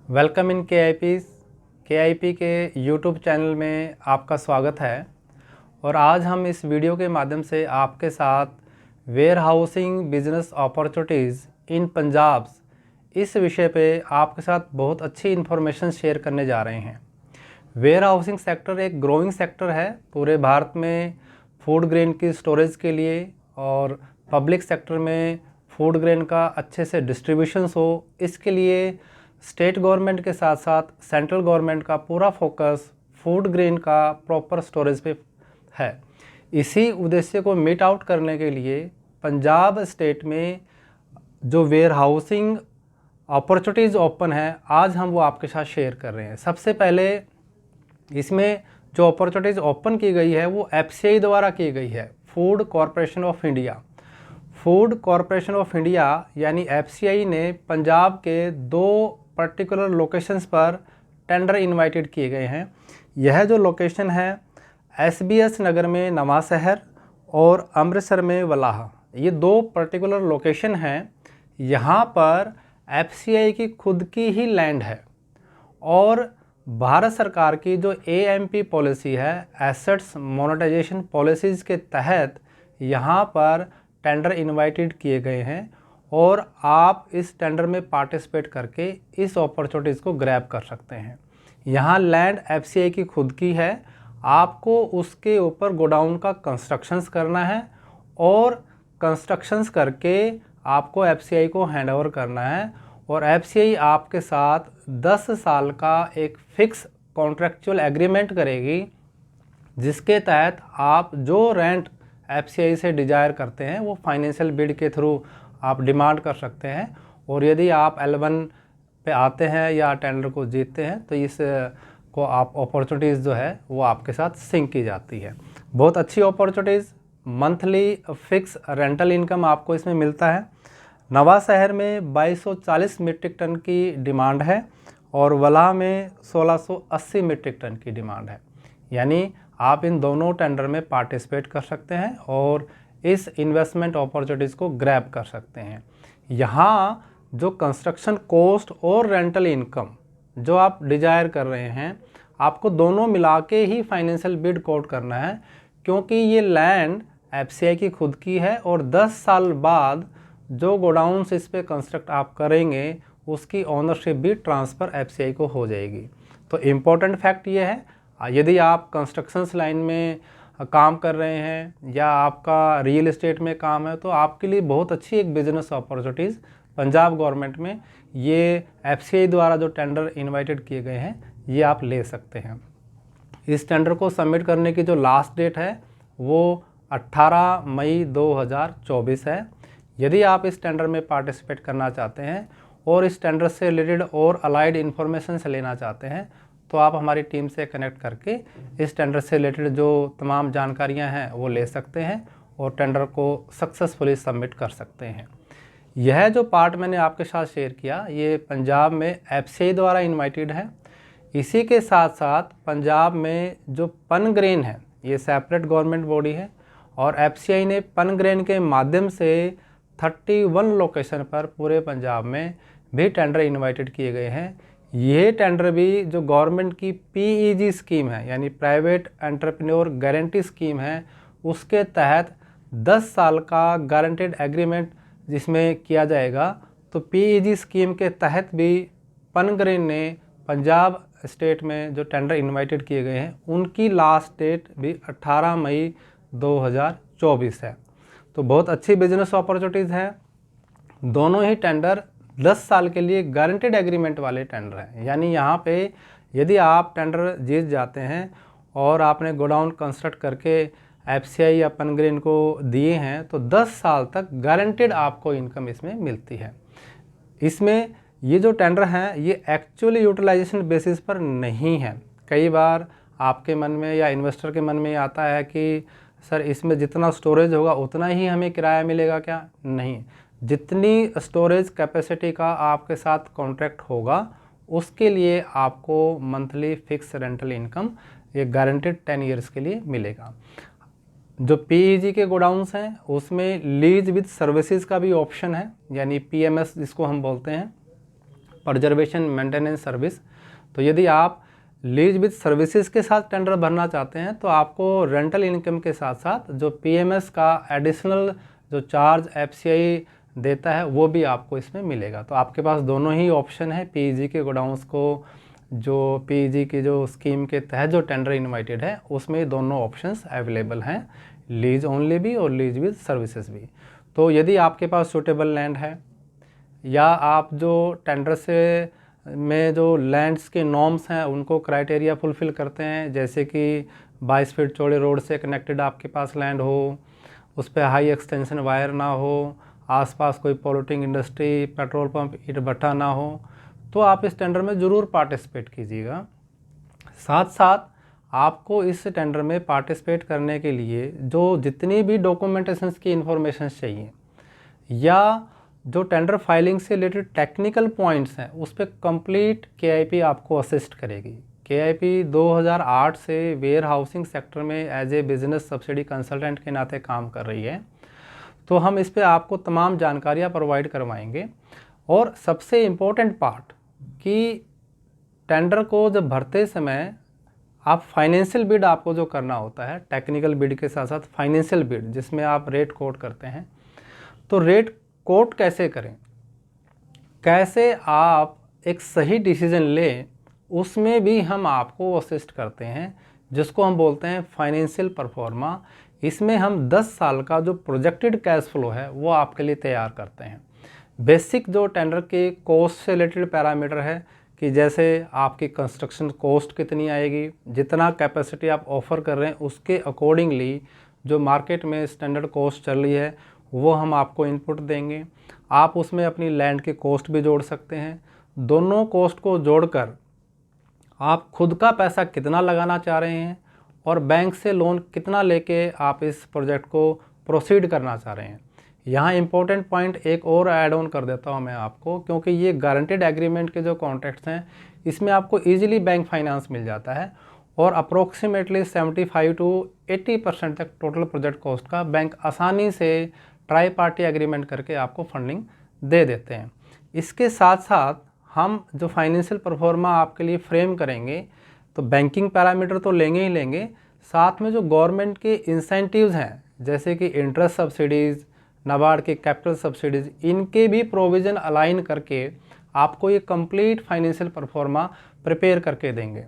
Welcome in के I P के YouTube channel में आपका स्वागत है। और आज हम इस वीडियो के माध्यम से आपके साथ warehousing business opportunities in Punjab इस विषय पे आपके साथ बहुत अच्छी इन्फॉर्मेशन शेयर करने जा रहे हैं। वेयर हाउसिंग सेक्टर एक ग्रोइंग सेक्टर है पूरे भारत में फूड ग्रेन की स्टोरेज के लिए, और पब्लिक सेक्टर में फूड ग्रेन का अच्छे से डिस्ट्रीब्यूशन हो, इसके लिए स्टेट गवर्नमेंट के साथ साथ सेंट्रल गवर्नमेंट का पूरा फोकस फूड ग्रेन का प्रॉपर स्टोरेज पे है। इसी उद्देश्य को मीट आउट करने के लिए पंजाब स्टेट में जो वेयर हाउसिंग अपॉर्चुनिटीज़ ओपन है, आज हम वो आपके साथ शेयर कर रहे हैं। सबसे पहले इसमें जो अपॉर्चुनिटीज़ ओपन की गई है वो एफसीआई द्वारा की गई है, food corporation of India. Food corporation of India यानी एफसीआई ने पंजाब के दो पर्टिकुलर लोकेशंस पर टेंडर इनवाइटेड किए गए हैं। यह जो लोकेशन है एसबीएस नगर में नवां शहर और अमृतसर में वलाह, ये दो पर्टिकुलर लोकेशन हैं। यहाँ पर एफसीआई की खुद की ही लैंड है और भारत सरकार की जो एएमपी पॉलिसी है, एसेट्स मोनेटाइजेशन पॉलिसीज़ के तहत यहाँ पर टेंडर इनवाइटेड किए गए हैं और आप इस टेंडर में पार्टिसिपेट करके इस अपॉर्चुनिटीज़ को ग्रैब कर सकते हैं। यहाँ लैंड एफसीआई की खुद की है, आपको उसके ऊपर गोडाउन का कंस्ट्रक्शंस करना है और कंस्ट्रक्शंस करके आपको एफसीआई को हैंडओवर करना है। और एफसीआई आपके साथ 10 साल का एक फिक्स कॉन्ट्रैक्चुअल एग्रीमेंट करेगी, जिसके तहत आप जो रेंट एफसीआई से डिजायर करते हैं वो फाइनेंशियल बिड के थ्रू आप डिमांड कर सकते हैं। और यदि आप L1 पे आते हैं या टेंडर को जीतते हैं तो इस को आप अपॉर्चुनिटीज़ जो है वो आपके साथ सिंक की जाती है। बहुत अच्छी opportunities, monthly fix rental income आपको इसमें मिलता है। नवा शहर में 2240 मीट्रिक टन की डिमांड है और वलाह में 1680 मीट्रिक टन की डिमांड है। यानी आप इन दोनों टेंडर में पार्टिसिपेट कर सकते हैं और इस इन्वेस्टमेंट अपॉर्चुनिटीज़ को ग्रैब कर सकते हैं। यहाँ जो कंस्ट्रक्शन कॉस्ट और रेंटल इनकम जो आप डिजायर कर रहे हैं, आपको दोनों मिला के ही फाइनेंशियल बिड कोट करना है, क्योंकि ये लैंड एफसीआई की खुद की है और 10 साल बाद जो गोडाउन्स इस पे कंस्ट्रक्ट आप करेंगे उसकी ओनरशिप भी ट्रांसफ़र एफसीआई को हो जाएगी। तो इम्पोर्टेंट फैक्ट ये है, यदि आप कंस्ट्रक्शंस लाइन में काम कर रहे हैं या आपका रियल एस्टेट में काम है, तो आपके लिए बहुत अच्छी एक बिजनेस अपॉर्चुनिटीज़ पंजाब गवर्नमेंट में ये एफसीआई द्वारा जो टेंडर इनवाइटेड किए गए हैं ये आप ले सकते हैं। इस टेंडर को सबमिट करने की जो लास्ट डेट है वो 18 मई 2024 है। यदि आप इस टेंडर में पार्टिसिपेट करना चाहते हैं और इस टेंडर से रिलेटेड और अलाइड इन्फॉर्मेशन से लेना चाहते हैं तो आप हमारी टीम से कनेक्ट करके इस टेंडर से रिलेटेड जो तमाम जानकारियां हैं वो ले सकते हैं और टेंडर को सक्सेसफुली सबमिट कर सकते हैं। यह जो पार्ट मैंने आपके साथ शेयर किया ये पंजाब में एफसीआई द्वारा इनवाइटेड है। इसी के साथ साथ पंजाब में जो पनग्रेन है ये सेपरेट गवर्नमेंट बॉडी है और एफसीआई ने पनग्रेन के माध्यम से 31 लोकेशन पर पूरे पंजाब में भी टेंडर इनवाइटेड किए गए हैं। ये टेंडर भी जो गवर्नमेंट की पीईजी स्कीम है यानी प्राइवेट एंटरप्रेन्योर गारंटी स्कीम है, उसके तहत 10 साल का गारंटेड एग्रीमेंट जिसमें किया जाएगा। तो पीईजी स्कीम के तहत भी पनग्रेन ने पंजाब स्टेट में जो टेंडर इनवाइटेड किए गए हैं उनकी लास्ट डेट भी 18 मई 2024 है। तो बहुत अच्छी बिजनेस अपॉर्चुनिटीज़ हैं। दोनों ही टेंडर 10 साल के लिए गारंटेड एग्रीमेंट वाले टेंडर हैं। यानी यहाँ पे यदि आप टेंडर जीत जाते हैं और आपने गोडाउन कंस्ट्रक्ट करके एफसीआई या पनग्रेन को दिए हैं तो 10 साल तक गारंटेड आपको इनकम इसमें मिलती है। इसमें ये जो टेंडर हैं ये एक्चुअली यूटिलाइजेशन बेसिस पर नहीं है। कई बार आपके मन में या इन्वेस्टर के मन में आता है कि सर इसमें जितना स्टोरेज होगा उतना ही हमें किराया मिलेगा क्या? नहीं, जितनी स्टोरेज कैपेसिटी का आपके साथ कॉन्ट्रैक्ट होगा उसके लिए आपको मंथली फिक्स रेंटल इनकम ये गारंटेड 10 ईयर्स के लिए मिलेगा। जो पीईजी के गोडाउंस हैं उसमें लीज विद सर्विसेज का भी ऑप्शन है, यानी पीएमएस जिसको हम बोलते हैं। Preservation maintenance service. तो यदि आप लीज विद सर्विसेज के साथ टेंडर भरना चाहते हैं तो आपको रेंटल इनकम के साथ साथ जो पीएमएस का एडिशनल जो चार्ज एफसीआई देता है वो भी आपको इसमें मिलेगा। तो आपके पास दोनों ही ऑप्शन है। पीईजी के गोडाउंस को जो पीईजी की जो स्कीम के तहत जो टेंडर इनवाइटेड है उसमें दोनों ऑप्शंस अवेलेबल हैं, लीज ओनली भी और लीज विद सर्विसेज भी। तो यदि आपके पास सूटेबल लैंड है या आप जो टेंडर से में जो लैंड्स के नॉर्म्स हैं उनको क्राइटेरिया फुलफ़िल करते हैं, जैसे कि 22 फीट चौड़े रोड से कनेक्टेड आपके पास लैंड हो, उस पर हाई एक्सटेंशन वायर ना हो, आसपास कोई पॉल्यूटिंग इंडस्ट्री, पेट्रोल पंप, ईंट भट्ठा ना हो, तो आप इस टेंडर में ज़रूर पार्टिसिपेट कीजिएगा। साथ साथ आपको इस टेंडर में पार्टिसिपेट करने के लिए जो जितनी भी डॉक्यूमेंटेशंस की इंफॉर्मेशन चाहिए या जो टेंडर फाइलिंग से रिलेटेड टेक्निकल पॉइंट्स हैं उस पर कंप्लीट केआईपी आपको असिस्ट करेगी। केआईपी 2008 से वेयर हाउसिंग सेक्टर में as a business subsidy consultant के नाते काम कर रही है, तो हम इस पे आपको तमाम जानकारियाँ प्रोवाइड करवाएंगे। और सबसे इम्पोर्टेंट पार्ट कि टेंडर को जब भरते समय आप फाइनेंशियल बिड आपको जो करना होता है, टेक्निकल बिड के साथ साथ फाइनेंशियल बिड जिसमें आप रेट कोट करते हैं, तो रेट कोट कैसे करें, कैसे आप एक सही डिसीजन लें, उसमें भी हम आपको असिस्ट करते हैं, जिसको हम बोलते हैं फाइनेंशियल परफॉर्मा। इसमें हम 10 साल का जो प्रोजेक्टेड कैश फ्लो है वो आपके लिए तैयार करते हैं। बेसिक जो टेंडर के कॉस्ट से रिलेटेड पैरामीटर है कि जैसे आपकी कंस्ट्रक्शन कॉस्ट कितनी आएगी, जितना कैपेसिटी आप ऑफ़र कर रहे हैं उसके अकॉर्डिंगली जो मार्केट में स्टैंडर्ड कॉस्ट चल रही है वो हम आपको इनपुट देंगे। आप उसमें अपनी लैंड की कॉस्ट भी जोड़ सकते हैं। दोनों कॉस्ट को जोड़कर आप खुद का पैसा कितना लगाना चाह रहे हैं और बैंक से लोन कितना लेके आप इस प्रोजेक्ट को प्रोसीड करना चाह रहे हैं। यहाँ इम्पोर्टेंट पॉइंट एक और ऐड ऑन कर देता हूँ मैं आपको, क्योंकि ये गारंटेड एग्रीमेंट के जो कॉन्ट्रैक्ट्स हैं इसमें आपको ईजिली बैंक फाइनेंस मिल जाता है और अप्रोक्सीमेटली 75 to 80% तक टोटल प्रोजेक्ट कॉस्ट का बैंक आसानी से ट्राई पार्टी एग्रीमेंट करके आपको फंडिंग दे देते हैं। इसके साथ साथ हम जो फाइनेंशियल परफॉर्मा आपके लिए फ्रेम करेंगे तो बैंकिंग पैरामीटर तो लेंगे ही लेंगे, साथ में जो गवर्नमेंट के इंसेंटिव्स हैं जैसे कि इंटरेस्ट सब्सिडीज़, नाबार्ड के कैपिटल सब्सिडीज़, इनके भी प्रोविज़न अलाइन करके आपको ये कंप्लीट फाइनेंशियल परफॉर्मा प्रिपेयर करके देंगे।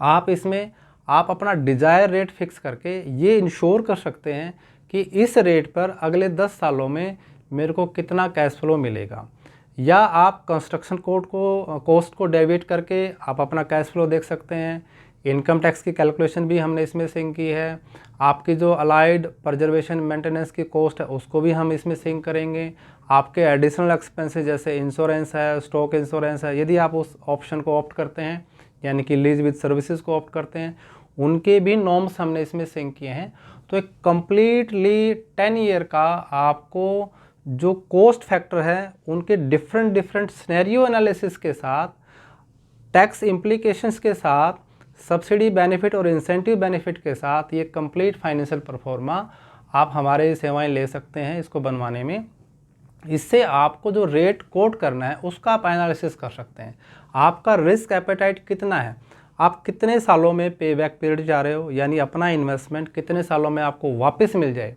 आप इसमें आप अपना डिज़ायर रेट फिक्स करके ये इंश्योर कर सकते हैं कि इस रेट पर अगले 10 सालों में मेरे को कितना कैश फ्लो मिलेगा, या आप कंस्ट्रक्शन कॉस्ट को डेबिट करके आप अपना कैश फ्लो देख सकते हैं। इनकम टैक्स की कैलकुलेशन भी हमने इसमें सिंक की है। आपकी जो अलाइड प्रजर्वेशन मेंटेनेंस की कॉस्ट है उसको भी हम इसमें सिंक करेंगे। आपके एडिशनल एक्सपेंसेस जैसे इंश्योरेंस है, स्टॉक इंश्योरेंस है, यदि आप उस ऑप्शन को ऑप्ट करते हैं यानी कि लीज विद सर्विसेज को ऑप्ट करते हैं, उनके भी नॉर्म्स हमने इसमें सिंक किए हैं। तो एक कम्प्लीटली 10 ईयर का आपको जो कॉस्ट फैक्टर है उनके डिफरेंट सिनेरियो एनालिसिस के साथ, टैक्स इम्प्लीकेशंस के साथ, सब्सिडी बेनिफिट और इंसेंटिव बेनिफिट के साथ ये कंप्लीट फाइनेंशियल परफॉर्मा आप हमारे सेवाएं ले सकते हैं इसको बनवाने में। इससे आपको जो रेट कोट करना है उसका आप एनालिसिस कर सकते हैं। आपका रिस्क एपेटाइट कितना है, आप कितने सालों में पे बैक पीरियड चाह रहे हो, यानी अपना इन्वेस्टमेंट कितने सालों में आपको वापस मिल जाए,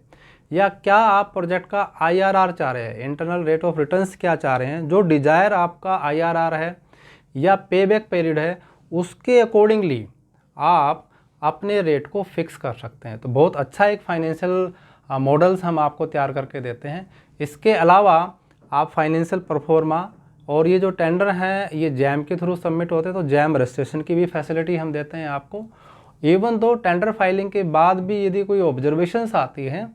या क्या आप प्रोजेक्ट का IRR चाह रहे हैं, इंटरनल रेट ऑफ रिटर्न्स क्या चाह रहे हैं, जो डिजायर आपका IRR है या पे बैक पीरियड है उसके अकॉर्डिंगली आप अपने रेट को फिक्स कर सकते हैं। तो बहुत अच्छा एक फाइनेंशियल मॉडल्स हम आपको तैयार करके देते हैं। इसके अलावा आप फाइनेंशियल परफॉर्मा और ये जो टेंडर हैं ये जैम के थ्रू सबमिट होते हैं, तो जैम रजिस्ट्रेशन की भी फैसिलिटी हम देते हैं आपको। इवन दो टेंडर फाइलिंग के बाद भी यदि कोई ऑब्जर्वेशंस आती हैं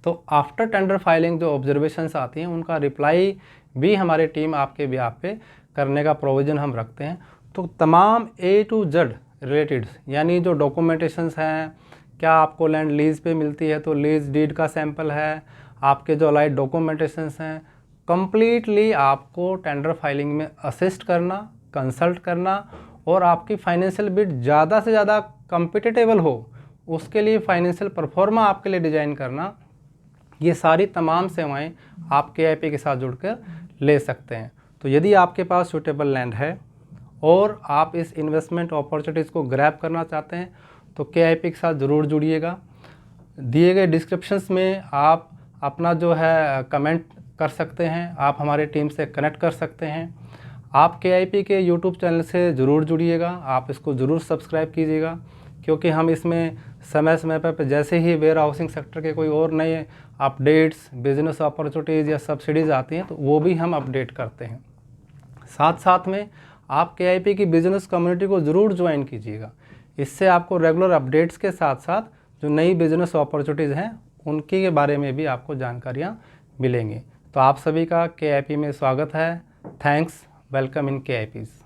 तो आफ्टर टेंडर फाइलिंग जो ऑब्जर्वेशंस आती हैं उनका रिप्लाई भी हमारी टीम आपके बिहाफ पे करने का प्रोविज़न हम रखते हैं। तो तमाम A to Z रिलेटेड यानी जो डॉक्यूमेंटेशंस हैं, क्या आपको लैंड लीज पे मिलती है तो लीज डीड का सैंपल है, आपके जो अलाइड डॉक्यूमेंटेशंस हैं, कंप्लीटली आपको टेंडर फाइलिंग में असिस्ट करना, कंसल्ट करना और आपकी फाइनेंशियल बिड ज़्यादा से ज़्यादा कम्पिटिटेबल हो उसके लिए फाइनेंशियल परफॉर्मा आपके लिए डिज़ाइन करना, ये सारी तमाम सेवाएं आप KIP के साथ जुड़कर ले सकते हैं। तो यदि आपके पास सूटेबल लैंड है और आप इस इन्वेस्टमेंट अपॉर्चुनिटीज़ को ग्रैब करना चाहते हैं तो KIP के साथ ज़रूर जुड़िएगा। दिए गए डिस्क्रिप्शंस में आप अपना जो है कमेंट कर सकते हैं, आप हमारी टीम से कनेक्ट कर सकते हैं। आप KIP के यूट्यूब चैनल से ज़रूर जुड़िएगा, आप इसको ज़रूर सब्सक्राइब कीजिएगा, क्योंकि हम इसमें समय समय पर जैसे ही वेयर हाउसिंग सेक्टर के कोई और नए अपडेट्स, बिजनेस अपॉर्चुनिटीज़ या सब्सिडीज़ आती हैं तो वो भी हम अपडेट करते हैं। साथ साथ में आप KIP की बिज़नेस कम्युनिटी को ज़रूर ज्वाइन कीजिएगा। इससे आपको रेगुलर अपडेट्स के साथ साथ जो नई बिज़नेस अपॉर्चुनिटीज़ हैं उनके के बारे में भी आपको जानकारियाँ मिलेंगी। तो आप सभी का KIP में स्वागत है। Thanks, welcome in KIPs।